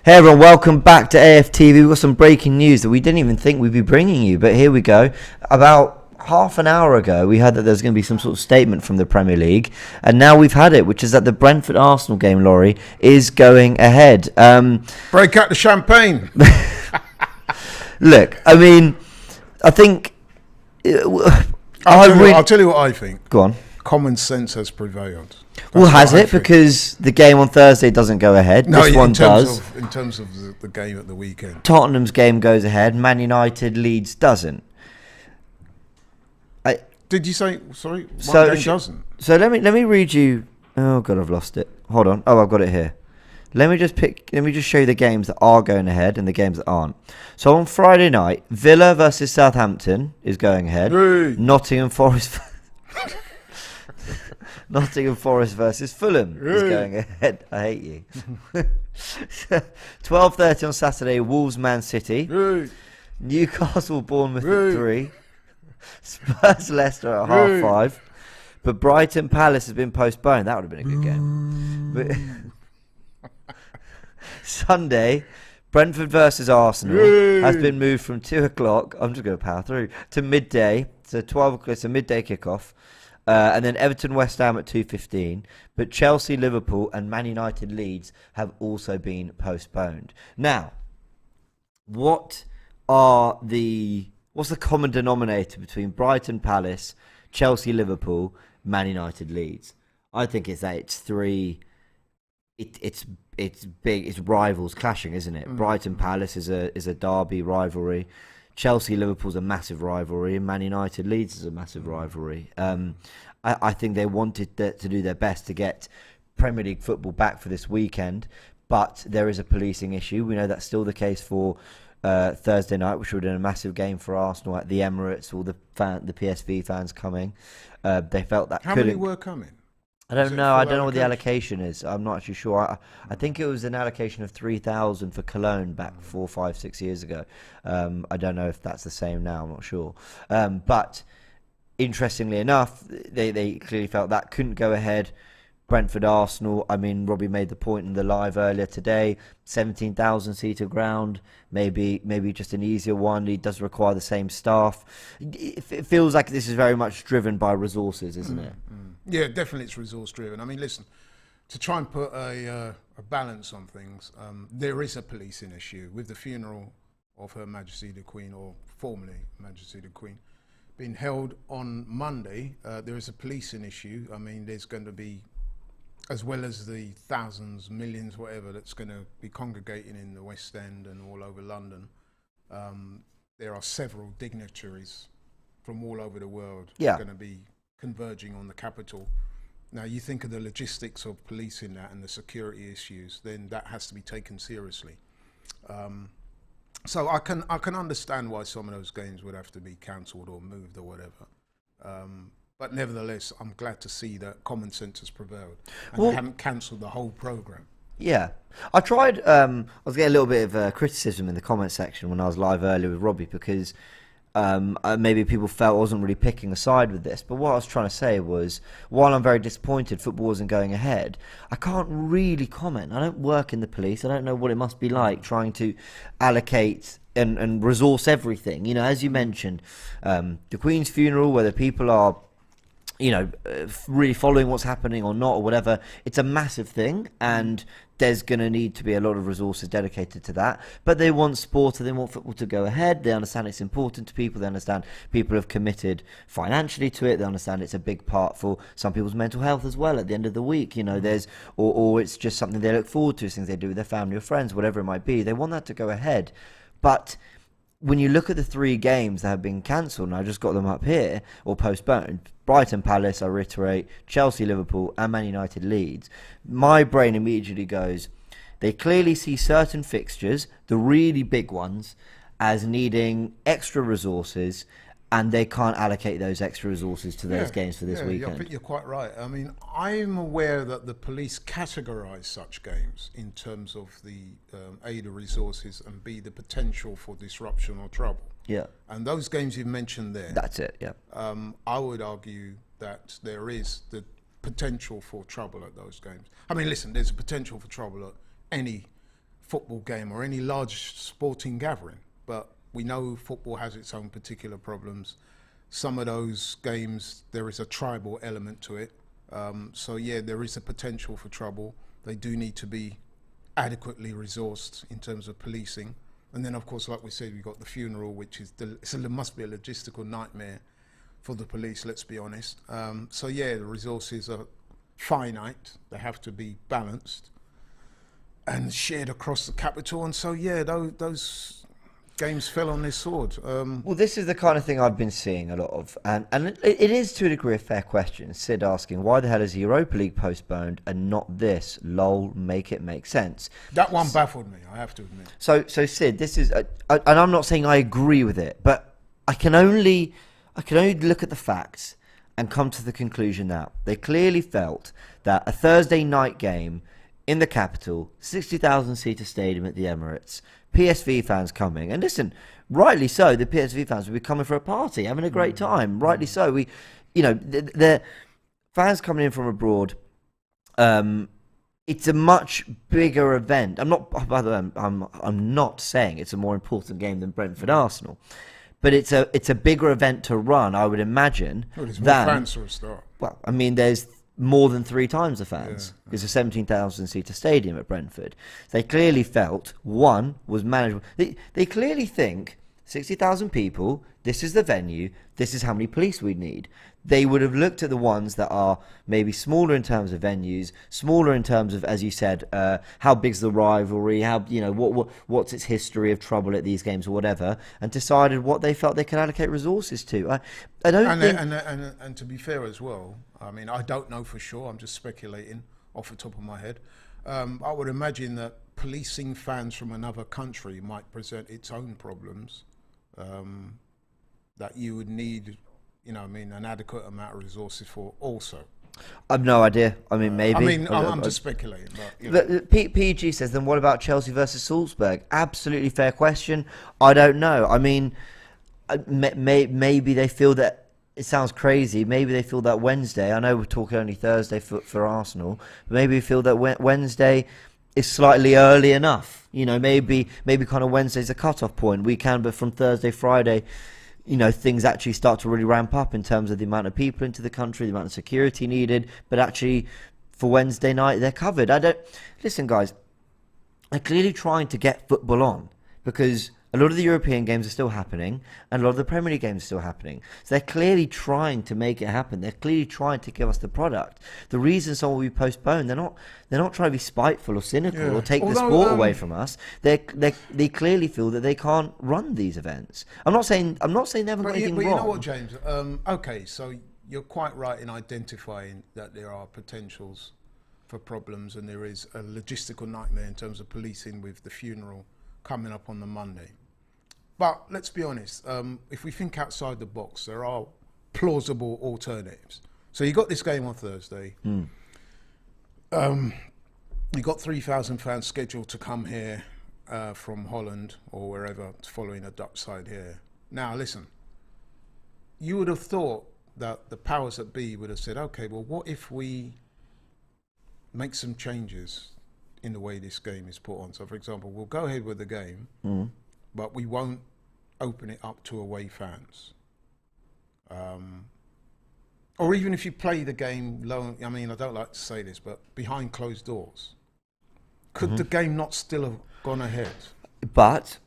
Hey everyone, welcome back to AFTV. We've got some breaking news that we didn't even think we'd be bringing you, but here we go. About half an hour ago, we heard that there's going to be some sort of statement from the Premier League, and now we've had it, which is that the Brentford Arsenal game, Laurie, is going ahead. Break out the champagne. Look, I mean, I think... I'll tell you what I think. Go on. Common sense has prevailed. Well, has it? Because the game on Thursday doesn't go ahead. No, this one does. In terms of the game at the weekend. Tottenham's game goes ahead. Man United Leeds doesn't. Did you say, sorry, one game doesn't? So let me read you. Oh, God, I've lost it. Hold on. Oh, I've got it here. Let me just show you the games that are going ahead and the games that aren't. So on Friday night, Villa versus Southampton is going ahead. Hey. Nottingham Forest versus Fulham is going ahead. I hate you. 12:30 on Saturday, Wolves Man City. Hey. Newcastle Bournemouth at 3. Spurs Leicester at 5:30. But Brighton Palace has been postponed. That would have been a good game. But Sunday, Brentford versus Arsenal has been moved from 2 o'clock. I'm just going to power through to midday. So 12 o'clock. It's a midday kickoff. And then Everton West Ham at 2:15. But Chelsea Liverpool and Man United Leeds have also been postponed. Now, what's the common denominator between Brighton Palace, Chelsea Liverpool, Man United Leeds? I think it's that it's three. It's big. It's rivals clashing, isn't it? Brighton Palace is a derby rivalry. Chelsea Liverpool's a massive rivalry, and Man United Leeds is a massive rivalry. I think they wanted to do their best to get Premier League football back for this weekend, but there is a policing issue. We know that's still the case for Thursday night, which would have been a massive game for Arsenal at the Emirates. All the PSV fans coming. They felt that. How many were coming? I don't know. I don't know what the allocation is. I'm not actually sure. I think it was an allocation of 3,000 for Cologne back 4, 5, 6 years ago. I don't know if that's the same now. I'm not sure. But interestingly enough, they clearly felt that couldn't go ahead. Brentford Arsenal, I mean, Robbie made the point in the live earlier today, 17,000 seater ground, maybe just an easier one. It does require the same staff. It feels like this is very much driven by resources, isn't it? Yeah, definitely it's resource driven. I mean, listen, to try and put a balance on things, there is a policing issue with the funeral of Her Majesty the Queen, or formerly Majesty the Queen, being held on Monday. There is a policing issue. I mean, there's going to be, as well as the thousands, millions, whatever, that's going to be congregating in the West End and all over London, there are several dignitaries from all over the world going to be converging on the capital. Now, you think of the logistics of policing that and the security issues, then that has to be taken seriously. So I can understand why some of those games would have to be cancelled or moved or whatever. But nevertheless, I'm glad to see that common sense has prevailed and they haven't cancelled the whole programme. Yeah. I tried, I was getting a little bit of criticism in the comment section when I was live earlier with Robbie because maybe people felt I wasn't really picking a side with this. But what I was trying to say was, while I'm very disappointed football isn't going ahead, I can't really comment. I don't work in the police. I don't know what it must be like trying to allocate and resource everything. You know, as you mentioned, the Queen's funeral, whether people are really following what's happening or not or whatever, it's a massive thing and there's going to need to be a lot of resources dedicated to that. But they want sport and they want football to go ahead. They understand it's important to people. They understand people have committed financially to it. They understand it's a big part for some people's mental health as well at the end of the week. You know, there's or it's just something they look forward to, things they do with their family or friends, whatever it might be. They want that to go ahead. But when you look at the 3 games that have been cancelled, and I just got them up here, or postponed, Brighton Palace, I reiterate, Chelsea Liverpool, and Man United Leeds, my brain immediately goes, they clearly see certain fixtures, the really big ones, as needing extra resources, and they can't allocate those extra resources to those games for this weekend. I think you're quite right. I mean, I'm aware that the police categorise such games in terms of the A, the resources, and B, the potential for disruption or trouble. Yeah. And those games you've mentioned there. That's it, yeah. I would argue that there is the potential for trouble at those games. I mean, listen, there's a potential for trouble at any football game or any large sporting gathering. But we know football has its own particular problems. Some of those games, there is a tribal element to it. So yeah, there is a potential for trouble. They do need to be adequately resourced in terms of policing. And then, of course, like we said, we've got the funeral, which is it must be a logistical nightmare for the police, let's be honest. So yeah, the resources are finite. They have to be balanced and shared across the capital. And so yeah, those games fell on this sword. Well, this is the kind of thing I've been seeing a lot of, and it is to a degree a fair question. Sid asking, why the hell is the Europa League postponed and not this? Lol, make it make sense. That one baffled me, I have to admit. So Sid, this is, and I'm not saying I agree with it, but I can only look at the facts and come to the conclusion that they clearly felt that a Thursday night game in the capital, 60,000 seater stadium at the Emirates, PSV fans coming, and listen, rightly so, the PSV fans will be coming for a party, having a great time. Rightly so. The fans coming in from abroad. It's a much bigger event. By the way, I'm not saying it's a more important game than Brentford Arsenal, but it's a bigger event to run, I would imagine. Well, there's more fans for a start. Well, I mean, there's more than 3 times the fans. Yeah. It's a 17,000 seater stadium at Brentford. They clearly felt one was manageable. They clearly think 60,000 people, this is the venue, this is how many police we need. They would have looked at the ones that are maybe smaller in terms of venues, smaller in terms of, as you said, how big's the rivalry, how, what's its history of trouble at these games or whatever, and decided what they felt they could allocate resources to. I don't think... And to be fair as well, I mean, I don't know for sure, I'm just speculating off the top of my head. I would imagine that policing fans from another country might present its own problems, that you would need... an adequate amount of resources for also. I've no idea. I mean, maybe. I'm just speculating. But, PG says, then what about Chelsea versus Salzburg? Absolutely fair question. I don't know. I mean, maybe they feel that, it sounds crazy, maybe they feel that Wednesday, I know we're talking only Thursday for Arsenal, but maybe they feel that Wednesday is slightly early enough. Maybe kind of Wednesday's a cut-off point. We can, but from Thursday, Friday... things actually start to really ramp up in terms of the amount of people into the country, the amount of security needed. But actually, for Wednesday night, they're covered. Listen, guys, they're clearly trying to get football on because a lot of the European games are still happening and a lot of the Premier League games are still happening. So they're clearly trying to make it happen. They're clearly trying to give us the product. The reason someone will be postponed, they're not trying to be spiteful or cynical or take the sport away from us. They clearly feel that they can't run these events. I'm not saying they haven't got anything wrong. But you know what, James? Okay, so you're quite right in identifying that there are potentials for problems and there is a logistical nightmare in terms of policing with the funeral coming up on the Monday. But let's be honest, if we think outside the box, there are plausible alternatives. So you got this game on Thursday. You got 3,000 fans scheduled to come here from Holland or wherever, following a Dutch side here. Now, listen, you would have thought that the powers that be would have said, okay, well, what if we make some changes in the way this game is put on? So, for example, we'll go ahead with the game, but we won't open it up to away fans. Or even if you play the game low, I mean, I don't like to say this, but behind closed doors. Could the game not still have gone ahead? But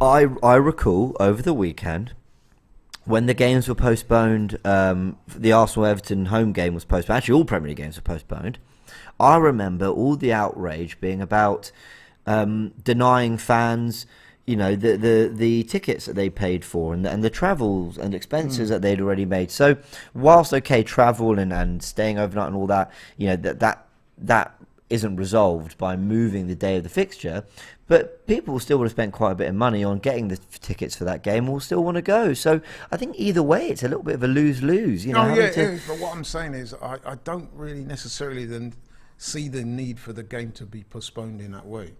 I recall over the weekend when the games were postponed, the Arsenal-Everton home game was postponed. Actually, all Premier League games were postponed. I remember all the outrage being about denying fans, the tickets that they paid for and the travels and expenses that they'd already made. So whilst travel and staying overnight and all that, that isn't resolved by moving the day of the fixture, but people still would have spent quite a bit of money on getting the tickets for that game, will still want to go. So I think either way, it's a little bit of a lose-lose. But what I'm saying is I don't really necessarily then see the need for the game to be postponed in that way.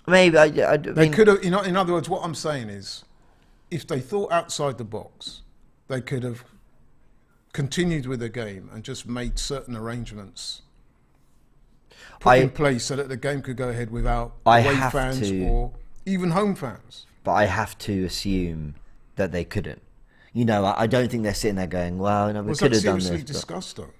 Maybe they could have. In other words, what I'm saying is, if they thought outside the box, they could have continued with the game and just made certain arrangements put in place so that the game could go ahead without away fans or even home fans. But I have to assume that they couldn't. You know, I don't think they're sitting there going, well, you know, we could have done this. Was that seriously discussed, though?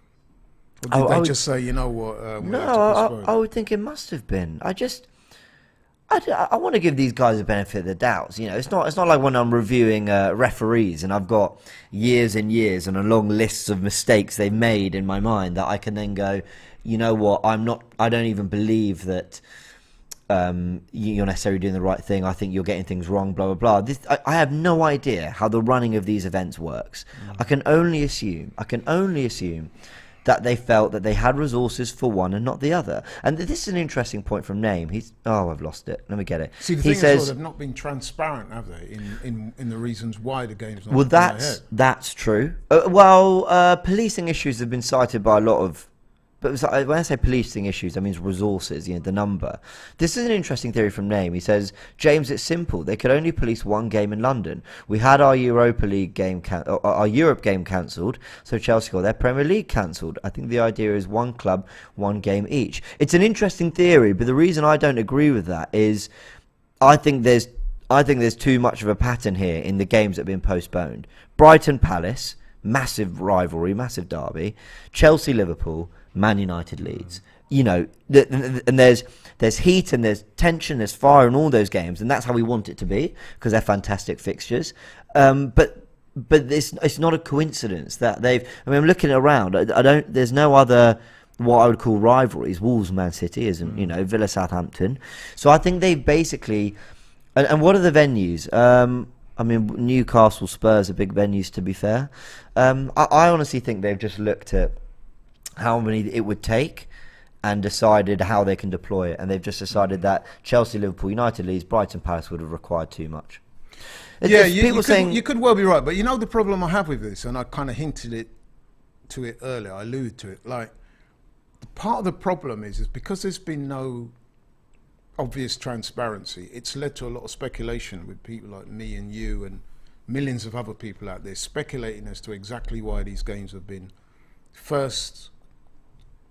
Or did they just say, you know what, no, I would think it must have been. I want to give these guys a benefit of the doubts. You know, it's not like when I'm reviewing referees and I've got years and years and a long list of mistakes they've made in my mind that I can then go, you know what, I don't even believe that you're necessarily doing the right thing. I think you're getting things wrong, blah, blah, blah. I have no idea how the running of these events works. I can only assume that they felt that they had resources for one and not the other. And this is an interesting point from Name. I've lost it. Let me get it. See, the thing is, they've not been transparent, have they, in the reasons why the game's not going ahead. That's true. Policing issues have been cited by a lot of... But when I say policing issues, that means resources, you know, the number. This is an interesting theory from Name. He says, James, it's simple. They could only police one game in London. We had our Europa League game, our Europe game cancelled, so Chelsea got their Premier League cancelled. I think the idea is one club, one game each. It's an interesting theory, but the reason I don't agree with that is I think there's too much of a pattern here in the games that have been postponed. Brighton Palace, massive rivalry, massive derby. Chelsea Liverpool, Man United Leeds. You know, and there's heat and there's tension, there's fire in all those games, and that's how we want it to be because they're fantastic fixtures. But it's not a coincidence that they've. I mean, I'm looking around. There's no other what I would call rivalries. Wolves, Man City, isn't, you know, Villa, Southampton. So I think they've basically. And what are the venues? I mean, Newcastle, Spurs are big venues, to be fair. I honestly think they've just looked at how many it would take and decided how they can deploy it. And they've just decided that Chelsea, Liverpool, United, Leeds, Brighton, Palace would have required too much. Yeah, you could well be right. But you know the problem I have with this, and I kind of hinted to it earlier, I alluded to it, like, part of the problem is because there's been no obvious transparency, it's led to a lot of speculation with people like me and you and millions of other people out there speculating as to exactly why these games have been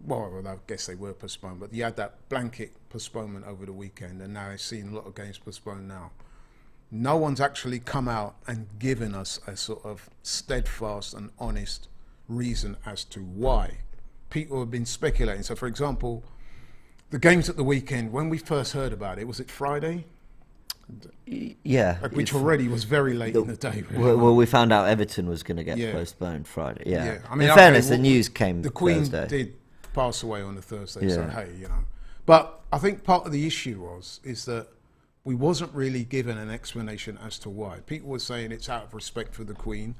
I guess they were postponed, but you had that blanket postponement over the weekend, and now I've seen a lot of games postponed now. No one's actually come out and given us a sort of steadfast and honest reason as to why. People have been speculating. So, for example, the games at the weekend, when we first heard about it, was it Friday? Yeah. Which already was very late in the day. Really. Well, we found out Everton was going to get postponed Friday. Yeah. I mean, in fairness, the news came The Queen Thursday. Did pass away on the Thursday, so hey, you know. But I think part of the issue is that we wasn't really given an explanation as to why. People were saying it's out of respect for the Queen,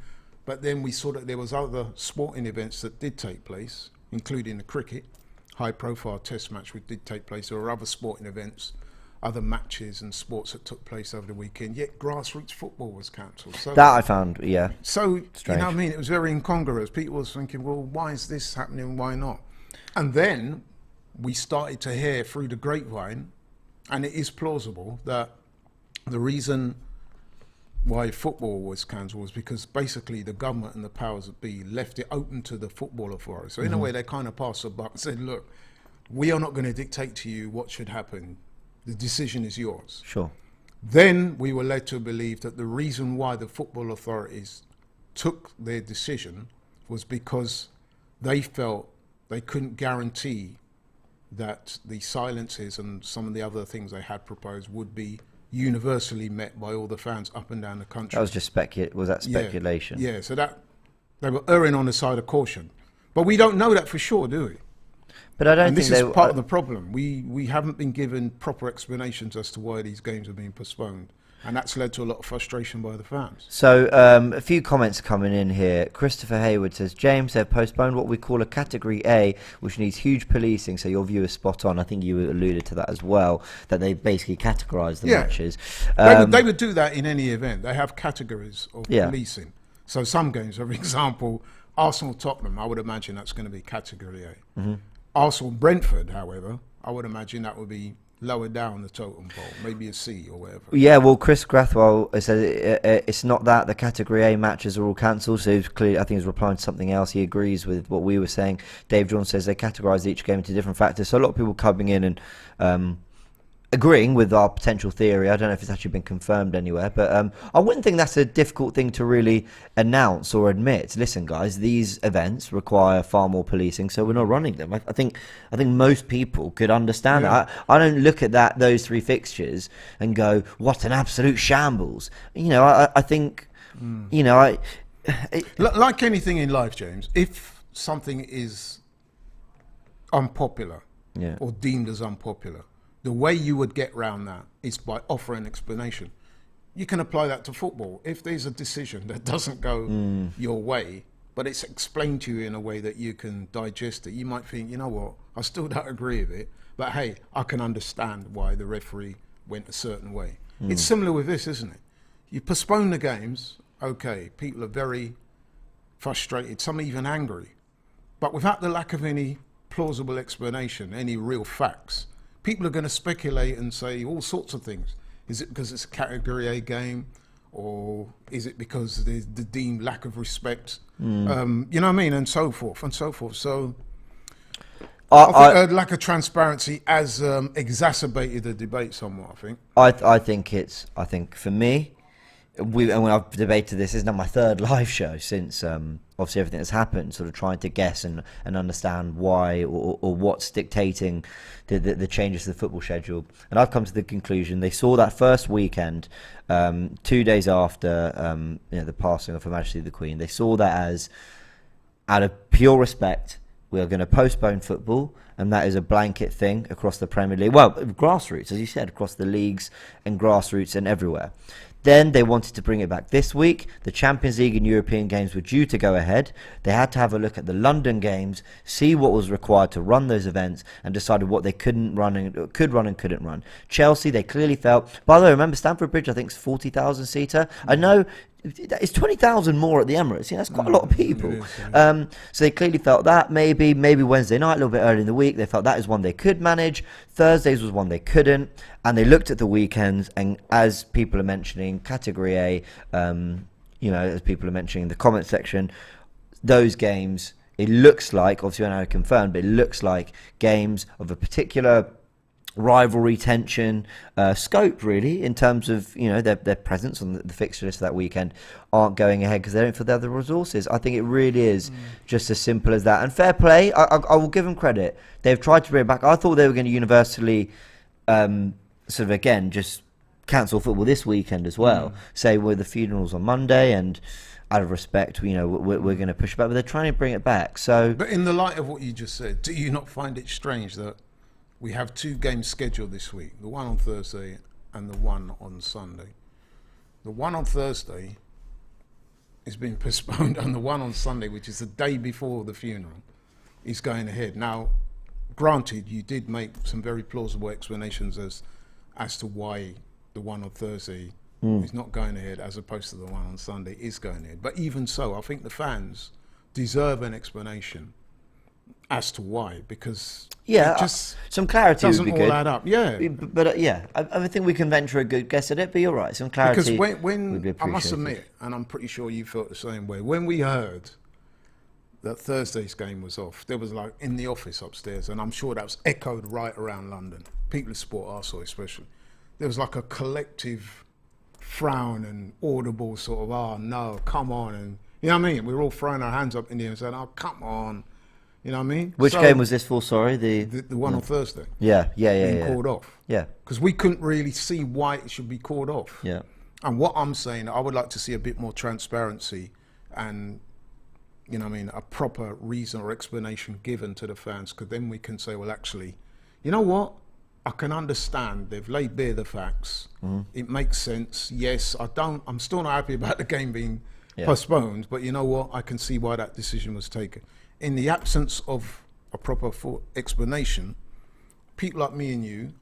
but then there was other sporting events that did take place, including the cricket, high-profile test match which did take place. There were other sporting events, other matches and sports that took place over the weekend, yet grassroots football was cancelled. So that I found, So, strange. You know what I mean? It was very incongruous. People were thinking, well, why is this happening? Why not? And then we started to hear through the grapevine, and it is plausible, that the reason why football was cancelled was because basically the government and the powers that be left it open to the football authority. So in a way, they kind of passed the buck and said, look, we are not going to dictate to you what should happen. The decision is yours. Sure. Then we were led to believe that the reason why the football authorities took their decision was because they felt they couldn't guarantee that the silences and some of the other things they had proposed would be universally met by all the fans up and down the country. That was just speculation? Yeah, so that they were erring on the side of caution. But we don't know that for sure, do we? But I don't think this is part of the problem. We haven't been given proper explanations as to why these games are being postponed. And that's led to a lot of frustration by the fans. So a few comments coming in here. Christopher Hayward says, James, they've postponed what we call a Category A, which needs huge policing. So your view is spot on. I think you alluded to that as well, that they basically categorised the matches. They would do that in any event. They have categories of policing. So some games, for example, Arsenal-Tottenham, I would imagine that's going to be Category A. Arsenal-Brentford, however, I would imagine that would be lower down the totem pole, maybe a C or whatever. Yeah, well, Chris Grathwell said it's not that the Category A matches are all cancelled. So he's clearly, I think he's replying to something else. He agrees with what we were saying. Dave Jones says they categorise each game into different factors. So a lot of people coming in and agreeing with our potential theory. I don't know if it's actually been confirmed anywhere, but I wouldn't think that's a difficult thing to really announce or admit. Listen, guys, these events require far more policing, so we're not running them. I think most people could understand that. I don't look at those three fixtures and go, "What an absolute shambles!" You know, I think, you know, like anything in life, James. If something is unpopular or deemed as unpopular, the way you would get around that is by offering an explanation. You can apply that to football. If there's a decision that doesn't go your way, but it's explained to you in a way that you can digest it, you might think, you know what, I still don't agree with it, but hey, I can understand why the referee went a certain way. It's similar with this, isn't it? You postpone the games, okay, people are very frustrated, some even angry, but without the lack of any plausible explanation, any real facts, people are going to speculate and say all sorts of things. Is it because it's a Category A game, or is it because there's the deemed lack of respect? You know what I mean, and so forth and so forth. So I think lack of transparency has exacerbated the debate somewhat. I think for me, and when I've debated this, it's now my third live show since obviously everything that's happened, sort of trying to guess and understand why or what's dictating the changes to the football schedule. And I've come to the conclusion they saw that first weekend, 2 days after the passing of Her Majesty the Queen, they saw that as, out of pure respect, we are going to postpone football, and that is a blanket thing across the Premier League. Well, grassroots, as you said, across the leagues and grassroots and everywhere. Then they wanted to bring it back this week. The Champions League and European games were due to go ahead. They had to have a look at the London games, see what was required to run those events, and decided what they could run and couldn't run. Chelsea, they clearly felt. By the way, remember Stamford Bridge? I think it's 40,000 seater. I know it's 20,000 more at the Emirates. That's quite a lot of people. It is, yeah. So they clearly felt that maybe Wednesday night, a little bit early in the week, they felt that is one they could manage. Thursdays was one they couldn't, and they looked at the weekends. And as people are mentioning, Category A, as people are mentioning in the comment section, those games, it looks like, obviously we're not confirmed, but it looks like games of a particular rivalry, tension, scope, really, in terms of their presence on the fixture list that weekend, aren't going ahead because they don't feel they have the resources. I think it really is just as simple as that. And fair play, I will give them credit. They've tried to bring it back. I thought they were going to universally, sort of again, just cancel football this weekend as well. Say with the funerals on Monday, and out of respect, we're going to push it back. But they're trying to bring it back. So, but in the light of what you just said, do you not find it strange that we have two games scheduled this week, the one on Thursday and the one on Sunday? The one on Thursday is being postponed, and the one on Sunday, which is the day before the funeral, is going ahead. Now, granted, you did make some very plausible explanations as to why the one on Thursday is not going ahead as opposed to the one on Sunday is going ahead. But even so, I think the fans deserve an explanation as to why, because some clarity doesn't would be all good. add up. I think we can venture a good guess at it. But you're right, some clarity. Because when would be I must appreciated. admit, and I'm pretty sure you felt the same way, when we heard that Thursday's game was off, there was like in the office upstairs, and I'm sure that was echoed right around London. People who support Arsenal, especially, there was like a collective frown and audible sort of, "Oh no, come on," and you know what I mean. We were all throwing our hands up in the air and saying, "Oh, come on." You know what I mean? Which game was this for? Sorry, the one on Thursday. Being called off. Yeah, because we couldn't really see why it should be called off. Yeah. And what I'm saying, I would like to see a bit more transparency and, a proper reason or explanation given to the fans, because then we can say, well, actually, you know what? I can understand. They've laid bare the facts. It makes sense. Yes, I'm still not happy about the game being postponed, but you know what? I can see why that decision was taken. In the absence of a proper explanation, people like me and you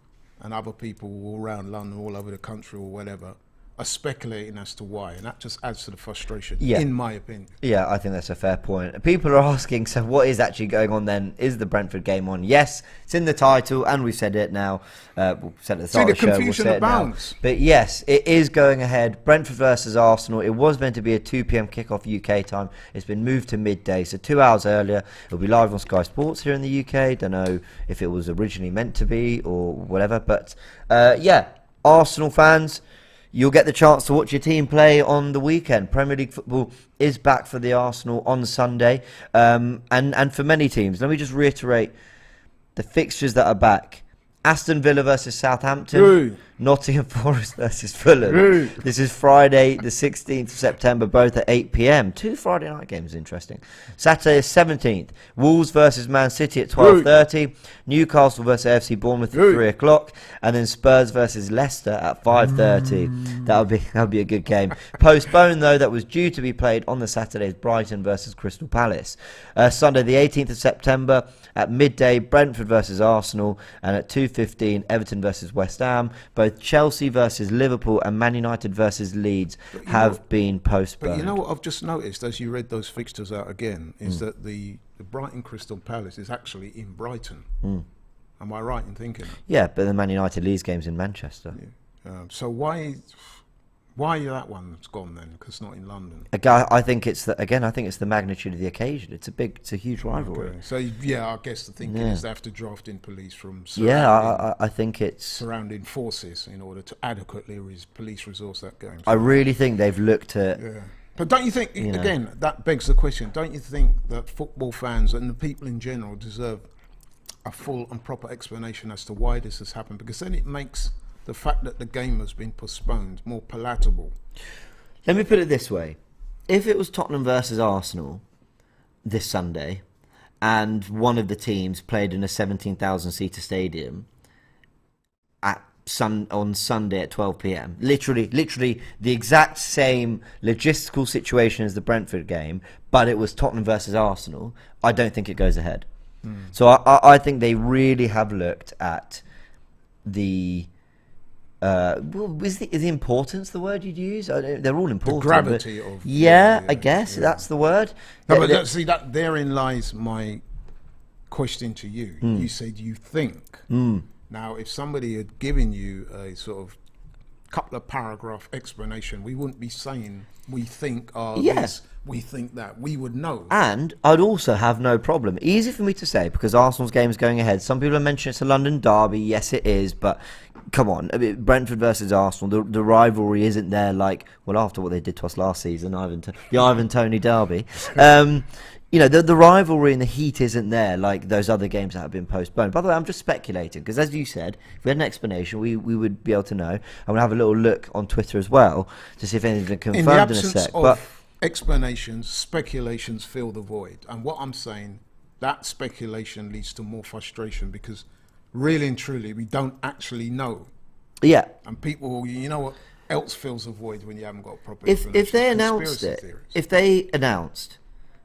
and other people all around London, all over the country or whatever, are speculating as to why, and that just adds to the frustration, Yeah. in my opinion. Yeah, I think that's a fair point. People are asking, so what is actually going on then? Is the Brentford game on? Yes, it's in the title, and we've said it now. We'll said it at the start of the show. We'll say it now. But yes, it is going ahead. Brentford versus Arsenal. It was meant to be a 2 p.m. kickoff UK time. It's been moved to midday, so 2 hours earlier. It'll be live on Sky Sports here in the UK. Don't know if it was originally meant to be or whatever. But yeah, Arsenal fans, you'll get the chance to watch your team play on the weekend. Premier League football is back for the Arsenal on Sunday. And for many teams, let me just reiterate the fixtures that are back. Aston Villa versus Southampton. Ooh. Nottingham Forest versus Fulham. Ooh. This is Friday, the 16th of September, both at 8 p.m. 2 Friday night games, interesting. Saturday, 17th. Wolves versus Man City at 12:30. Newcastle versus AFC Bournemouth at 3 o'clock. And then Spurs versus Leicester at 5:30. That'll be a good game. Postponed, though, that was due to be played on the Saturday, is Brighton versus Crystal Palace. Sunday, the 18th of September, at midday, Brentford versus Arsenal. And at 2:15, Everton versus West Ham. Both Chelsea versus Liverpool and Man United versus Leeds have been postponed. But you know what I've just noticed as you read those fixtures out again is that the Brighton Crystal Palace is actually in Brighton. Am I right in thinking that? Yeah, but the Man United Leeds game's in Manchester. Yeah. So why that one's gone then? Because it's not in London. I think it's the magnitude of the occasion. It's a huge rivalry. Okay. So yeah, I guess the thinking is they have to draft in police from I think it's surrounding forces in order to adequately police resource that game. I really think they've looked at. Yeah. But don't you think, again, that begs the question, don't you think that football fans and the people in general deserve a full and proper explanation as to why this has happened? Because then it makes the fact that the game has been postponed more palatable. Let me put it this way. If it was Tottenham versus Arsenal this Sunday and one of the teams played in a 17,000-seater stadium on Sunday at 12 p.m, literally the exact same logistical situation as the Brentford game, but it was Tottenham versus Arsenal, I don't think it goes ahead. So I think they really have looked at the... is the importance the word you'd use? They're all important. The gravity of... I guess that's the word. No, but see, that therein lies my question to you. You said you think. Now, if somebody had given you a sort of couple of paragraph explanation, we wouldn't be saying we think this, we think that. We would know. And I'd also have no problem. Easy for me to say because Arsenal's game is going ahead. Some people have mentioned it's a London derby. Yes, it is, but come on, Brentford versus Arsenal, the rivalry isn't there after what they did to us last season, the Ivan Toney derby. The rivalry and the heat isn't there like those other games that have been postponed. By the way, I'm just speculating because, as you said, if we had an explanation, we would be able to know. I'm going to have a little look on Twitter as well to see if anything's been confirmed in a sec. But explanations, speculations fill the void. And what I'm saying, that speculation leads to more frustration because really and truly, we don't actually know. Yeah. And people, what else fills the void when you haven't got a proper If they announced it, if they announced...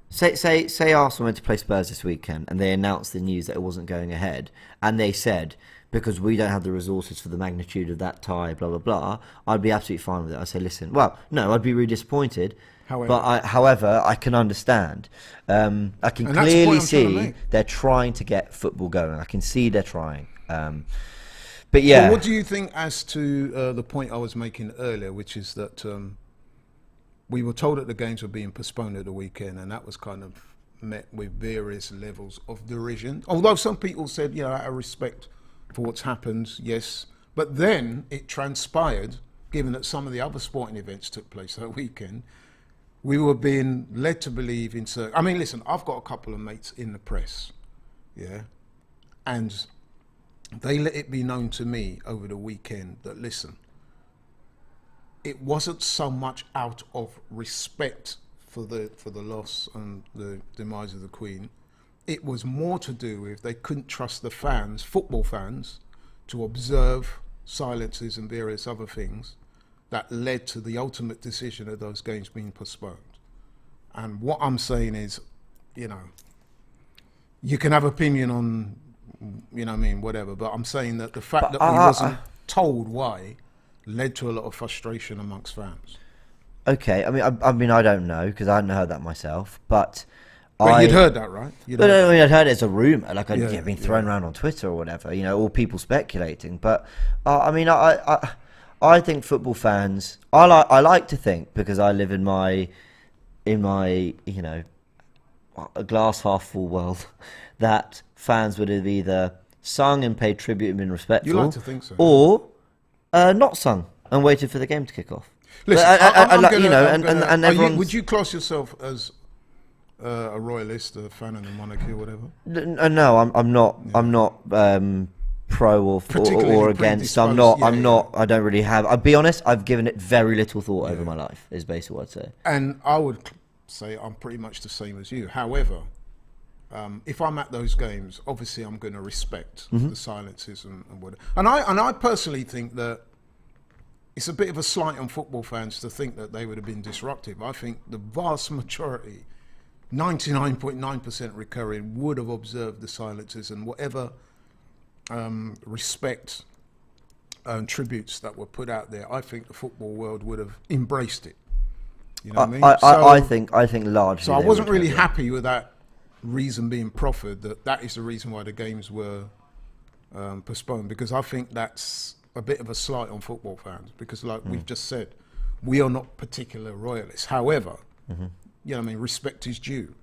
Say Arsenal went to play Spurs this weekend and they announced the news that it wasn't going ahead and they said, because we don't have the resources for the magnitude of that tie, blah, blah, blah, I'd be absolutely fine with it. I'd say, listen, I'd be really disappointed. However, I can understand. I can clearly see they're trying to get football going. I can see they're trying. But yeah. Well, what do you think as to the point I was making earlier, which is that... we were told that the games were being postponed at the weekend, and that was kind of met with various levels of derision. Although some people said, out of respect for what's happened, yes. But then it transpired, given that some of the other sporting events took place that weekend, we were being led to believe in certain... I mean, listen, I've got a couple of mates in the press, and they let it be known to me over the weekend that, listen, it wasn't so much out of respect for the loss and the demise of the Queen. It was more to do with they couldn't trust the fans, football fans, to observe silences and various other things that led to the ultimate decision of those games being postponed. And what I'm saying is, you can have opinion on, whatever, but I'm saying that the fact that we wasn't told why led to a lot of frustration amongst fans. Okay, I mean, I don't know because I hadn't heard that myself, but You'd heard that, right? I'd heard it as a rumor, like I'd been thrown yeah. around on Twitter or whatever, all people speculating. But I mean, I think football fans, I like to think, because I live in my a glass half full world, that fans would have either sung and paid tribute and been respectful, You like to think so, or not sung and waited for the game to kick off. Listen, would you class yourself as a royalist, a fan of the monarchy, or whatever? No, I'm not. Yeah. I'm not pro or against. I'm not. I don't really have. I'll be honest. I've given it very little thought over my life. Is basically what I'd say. And I would say I'm pretty much the same as you. However, if I'm at those games, obviously I'm going to respect the silences and whatever. And I personally think that it's a bit of a slight on football fans to think that they would have been disruptive. I think the vast majority, 99.9% recurring, would have observed the silences and whatever respect and tributes that were put out there. I think the football world would have embraced it. You know what I mean? I think largely. So I wasn't really happy with that reason being proffered. That is the reason why the games were postponed, because I think that's a bit of a slight on football fans, because like we've just said, we are not particular royalists. However, respect is due.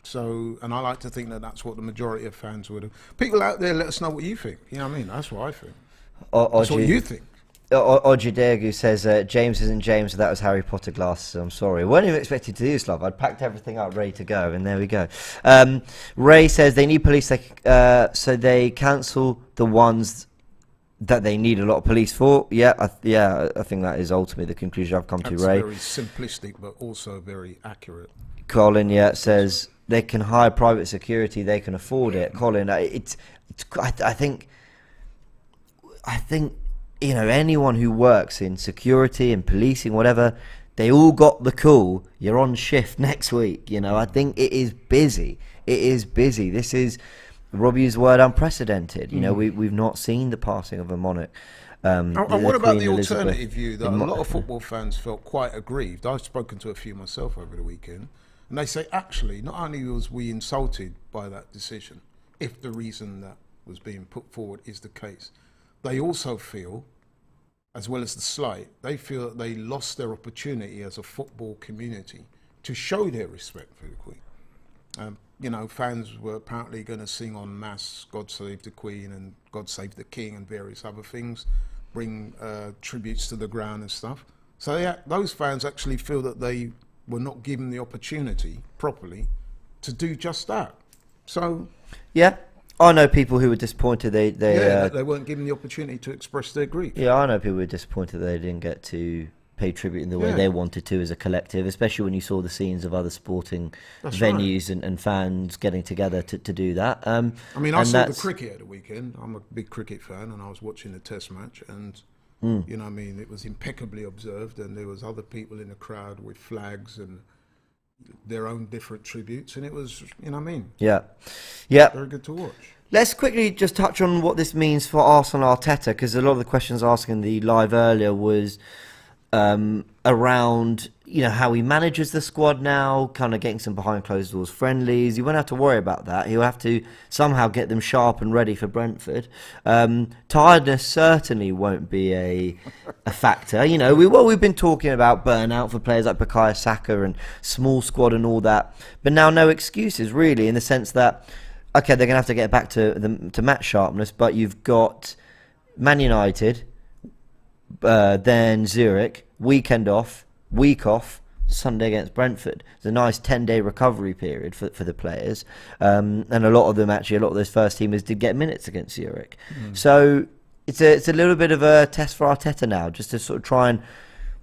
So, and I like to think that that's what the majority of fans would have. People out there, let us know what you think. You know what I mean? That's what I think. That's what you think. Ojidegu says, James isn't James, so that was Harry Potter glasses. I'm sorry. I weren't even expected to do this, love. I'd packed everything up, ready to go, and there we go. Ray says they need police, so they cancel the ones that they need a lot of police for. I think that is ultimately the conclusion I've come to, Ray. Very simplistic, but also very accurate. Colin, says they can hire private security, they can afford it. Colin, I think anyone who works in security and policing, whatever, they all got the call. You're on shift next week. I think it is busy. This is, Robbie used the word unprecedented. We've not seen the passing of a monarch. And what about the alternative view that a lot of football fans felt quite aggrieved? I've spoken to a few myself over the weekend, and they say, actually, not only was we insulted by that decision, if the reason that was being put forward is the case, they also feel, as well as the slight, they feel that they lost their opportunity as a football community to show their respect for the Queen. Fans were apparently going to sing en masse God Save the Queen and God Save the King and various other things, bring tributes to the ground and stuff. So those fans actually feel that they were not given the opportunity properly to do just that. So yeah, I know people who were disappointed they weren't given the opportunity to express their grief. Yeah, I know people who were disappointed they didn't get to pay tribute in the way they wanted to as a collective, especially when you saw the scenes of other sporting venues and fans getting together to do that. I saw the cricket at the weekend. I'm a big cricket fan, and I was watching the Test match, and it was impeccably observed, and there was other people in the crowd with flags and their own different tributes, and it was, yeah, very good to watch. Let's quickly just touch on what this means for Arsenal Arteta, because a lot of the questions asked in the live earlier was around how he manages the squad now, kind of getting some behind closed doors friendlies. You won't have to worry about that. He'll have to somehow get them sharp and ready for Brentford. Tiredness certainly won't be a factor. We've been talking about burnout for players like Bukayo Saka and small squad and all that, but now no excuses really, in the sense that okay, they're going to have to get back to match sharpness, but you've got Man United, then Zurich, weekend off, week off, Sunday against Brentford. It's a nice 10-day recovery period for the players. And a lot of those first teamers did get minutes against Zurich. So it's a little bit of a test for Arteta now, just to sort of try and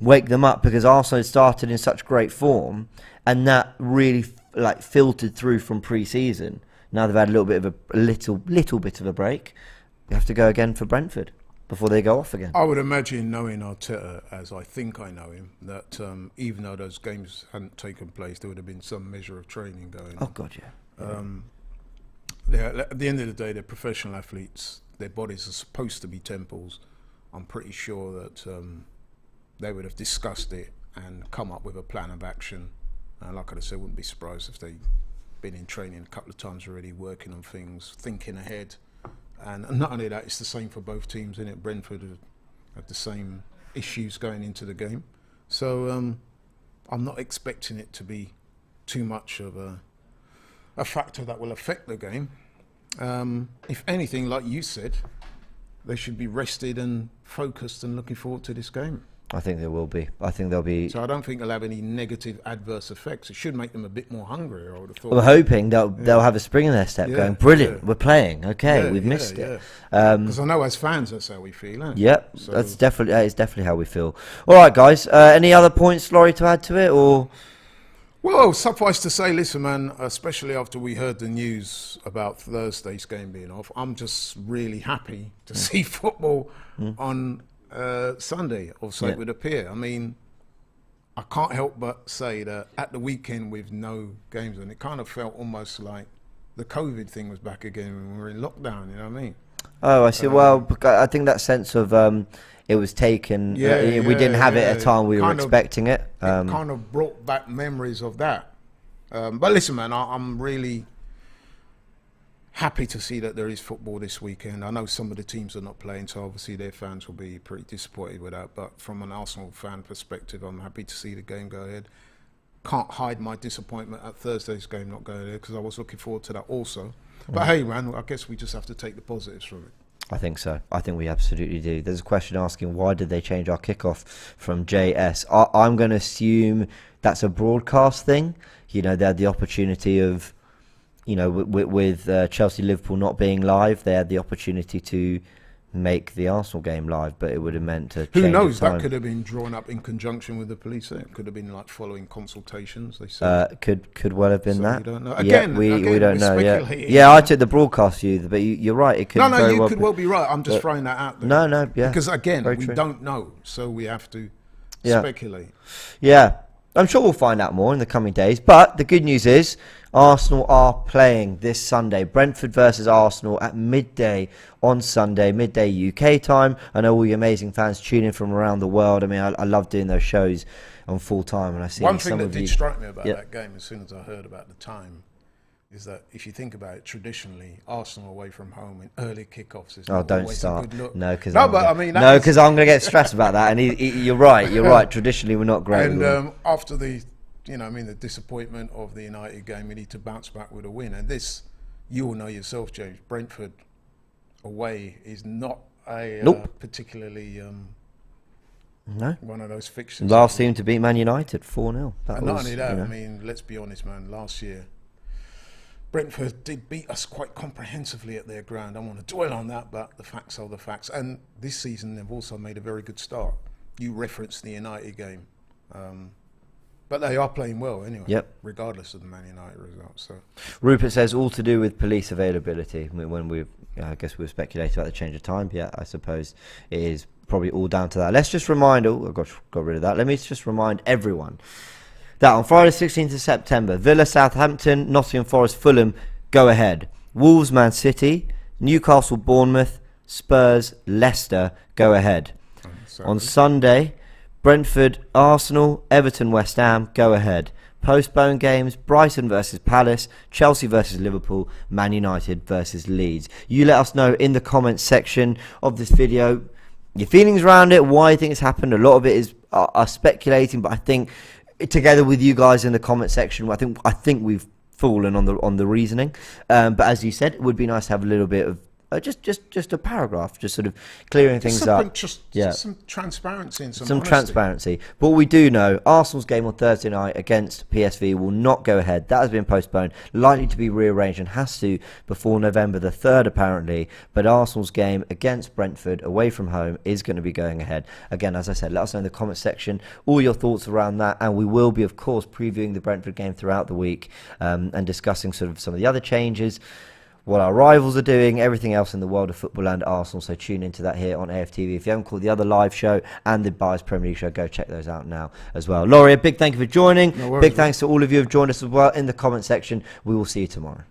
wake them up, because Arsenal started in such great form, and that really filtered through from pre-season. Now they've had a little bit of a break. We have to go again for Brentford before they go off again. I would imagine, knowing Arteta as I think I know him, that even though those games hadn't taken place, there would have been some measure of training going on. Oh God, yeah. At the end of the day, they're professional athletes. Their bodies are supposed to be temples. I'm pretty sure that they would have discussed it and come up with a plan of action. Like I said, wouldn't be surprised if they'd been in training a couple of times already, working on things, thinking ahead. And not only that, it's the same for both teams, innit? Brentford have the same issues going into the game. So I'm not expecting it to be too much of a factor that will affect the game. If anything, like you said, they should be rested and focused and looking forward to this game. I think there will be. I think there'll be. So I don't think they'll have any negative adverse effects. It should make them a bit more hungry, I would have thought. We're hoping they'll have a spring in their step, going, brilliant, we're playing, okay, we've missed it. Because I know as fans, that's how we feel, isn't it? Yep, so that is definitely how we feel. All right, guys, any other points, Laurie, to add to it, or? Well, suffice to say, listen, man, especially after we heard the news about Thursday's game being off, I'm just really happy to see football on Sunday, or so it would appear. I mean, I can't help but say that at the weekend with no games, and it kind of felt almost like the COVID thing was back again when we were in lockdown, you know what I mean? Oh, I see. Well, I think that sense of it was taken, we didn't have it at a time we were expecting it. It kind of brought back memories of that. But listen, man, I'm really happy to see that there is football this weekend. I know some of the teams are not playing, so obviously their fans will be pretty disappointed with that. But from an Arsenal fan perspective, I'm happy to see the game go ahead. Can't hide my disappointment at Thursday's game not going ahead, because I was looking forward to that also. But hey, man, I guess we just have to take the positives from it. I think so. I think we absolutely do. There's a question asking, why did they change our kickoff from JS? I'm going to assume that's a broadcast thing. You know, they had the opportunity of, you know, with Chelsea Liverpool not being live, they had the opportunity to make the Arsenal game live, but it would have meant to change. Who knows? That could have been drawn up in conjunction with the police. It could have been like following consultations. They said could well have been so that. We don't know. Again, we don't know. Yeah, I took the broadcast view, but you're right. It could. You could well be right. I'm just throwing that out there. No, because again, we don't know, so we have to speculate. Yeah. I'm sure we'll find out more in the coming days. But the good news is Arsenal are playing this Sunday. Brentford versus Arsenal at midday on Sunday, midday UK time. I know all you amazing fans tune in from around the world. I mean, I love doing those shows on full time. And I see one thing that did strike me about that game as soon as I heard about the time is that if you think about it, traditionally, Arsenal away from home in early kickoffs is not always a good look. No, because I'm going to get stressed about that. And you're right. You're right. Traditionally, we're not great. And after the disappointment of the United game, we need to bounce back with a win. And this, you all know yourself, James, Brentford away is not a particularly one of those fixtures. Last team to beat Man United 4-0. And not only that, I mean, let's be honest, man, last year, Brentford did beat us quite comprehensively at their ground. I don't want to dwell on that, but the facts are the facts. And this season, they've also made a very good start. You referenced the United game. But they are playing well anyway, regardless of the Man United result. So, Rupert says all to do with police availability. When I guess we were speculating about the change of time. Yeah, I suppose it is probably all down to that. Let's just remind, I got rid of that. Let me just remind everyone that on Friday 16th of September, Villa, Southampton, Nottingham Forest, Fulham, go ahead. Wolves, Man City, Newcastle, Bournemouth, Spurs, Leicester, go ahead. On Sunday, Brentford, Arsenal, Everton, West Ham, go ahead. Postponed games, Brighton versus Palace, Chelsea versus Liverpool, Man United versus Leeds. You let us know in the comments section of this video your feelings around it, why you think it's happened. A lot of it is us speculating, but I think together with you guys in the comment section, I think we've fallen on the reasoning. But as you said, it would be nice to have a little bit of just a paragraph, just sort of clearing things up. Just some transparency and some honesty. Transparency. But we do know Arsenal's game on Thursday night against PSV will not go ahead. That has been postponed, likely to be rearranged and has to before November the 3rd apparently. But Arsenal's game against Brentford away from home is going to be going ahead. Again, as I said, let us know in the comment section all your thoughts around that, and we will be, of course, previewing the Brentford game throughout the week and discussing sort of some of the other changes, what our rivals are doing, everything else in the world of football and Arsenal. So tune into that here on AFTV. If you haven't caught the other live show and the Bias Premier League show, go check those out now as well. Laurie, a big thank you for joining. No worries, big thanks to all of you who have joined us as well in the comment section. We will see you tomorrow.